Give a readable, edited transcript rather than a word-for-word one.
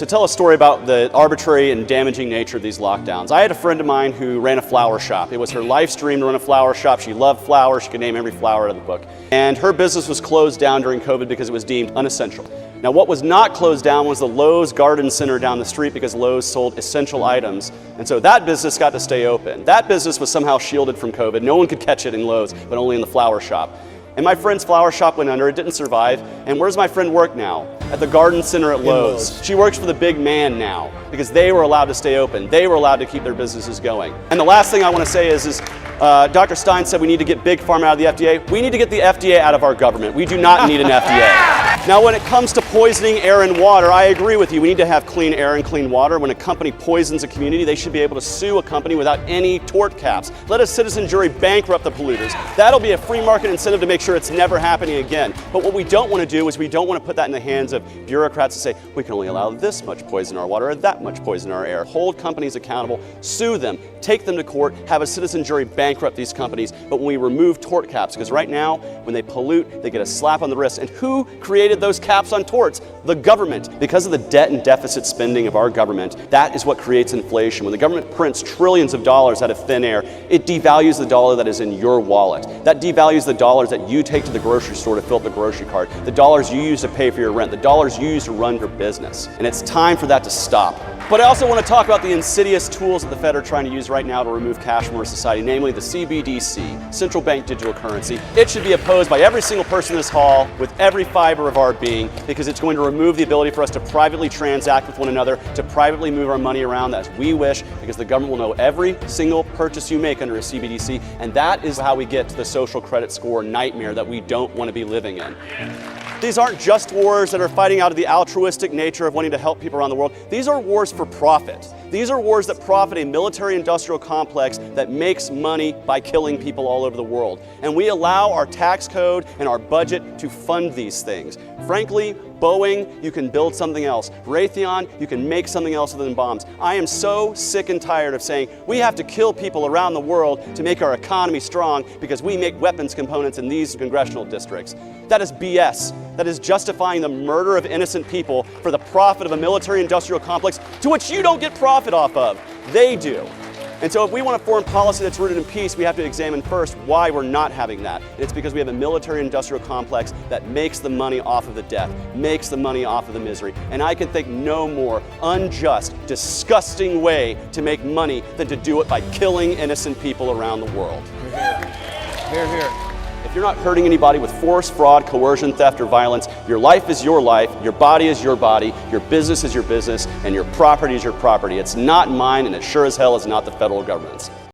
to tell a story about the arbitrary and damaging nature of these lockdowns. I had a friend of mine who ran a flower shop. It was her life's dream to run a flower shop. She loved flowers. She could name every flower out of the book. And her business was closed down during COVID because it was deemed unessential. Now, what was not closed down was the Lowe's Garden Center down the street because Lowe's sold essential items. And so that business got to stay open. That business was somehow shielded from COVID. No one could catch it in Lowe's, but only in the flower shop. And my friend's flower shop went under, it didn't survive. And where's my friend work now? At the Garden Center at Lowe's. She works for the big man now because they were allowed to stay open. They were allowed to keep their businesses going. And the last thing I want to say is Dr. Stein said we need to get big pharma out of the FDA. We need to get the FDA out of our government. We do not need an FDA. Now, when it comes to poisoning air and water, I agree with you. We need to have clean air and clean water. When a company poisons a community, they should be able to sue a company without any tort caps. Let a citizen jury bankrupt the polluters. That'll be a free market incentive to make sure it's never happening again. But what we don't want to do is we don't want to put that in the hands of bureaucrats to say, we can only allow this much poison in our water or that much poison in our air. Hold companies accountable, sue them, take them to court, have a citizen jury bankrupt these companies. But when we remove tort caps, because right now, when they pollute, they get a slap on the wrist. And who created those caps on torts? The government. Because of the debt and deficit spending of our government, that is what creates inflation. When the government prints trillions of dollars out of thin air, it devalues the dollar that is in your wallet. That devalues the dollars that you take to the grocery store to fill up the grocery cart, the dollars you use to pay for your rent, the dollars you use to run your business. And it's time for that to stop. But I also want to talk about the insidious tools that the Fed are trying to use right now to remove cash from our society, namely the CBDC, central bank digital currency. It should be opposed by every single person in this hall with every fiber of our being because it's going to remove the ability for us to privately transact with one another, to privately move our money around as we wish, because the government will know every single purchase you make under a CBDC, and that is how we get to the social credit score nightmare that we don't want to be living in. These aren't just wars that are fighting out of the altruistic nature of wanting to help people around the world. These are wars for profit. These are wars that profit a military-industrial complex that makes money by killing people all over the world. And we allow our tax code and our budget to fund these things. Frankly, Boeing, you can build something else. Raytheon, you can make something else other than bombs. I am so sick and tired of saying we have to kill people around the world to make our economy strong because we make weapons components in these congressional districts. That is BS. That is justifying the murder of innocent people for the profit of a military-industrial complex to which you don't get profit off of. They do. And so if we want a foreign policy that's rooted in peace, we have to examine first why we're not having that. And it's because we have a military-industrial complex that makes the money off of the death, makes the money off of the misery. And I can think no more unjust, disgusting way to make money than to do it by killing innocent people around the world. Hear, hear. If you're not hurting anybody with force, fraud, coercion, theft, or violence, your life is your life, your body is your body, your business is your business, and your property is your property. It's not mine, and it sure as hell is not the federal government's.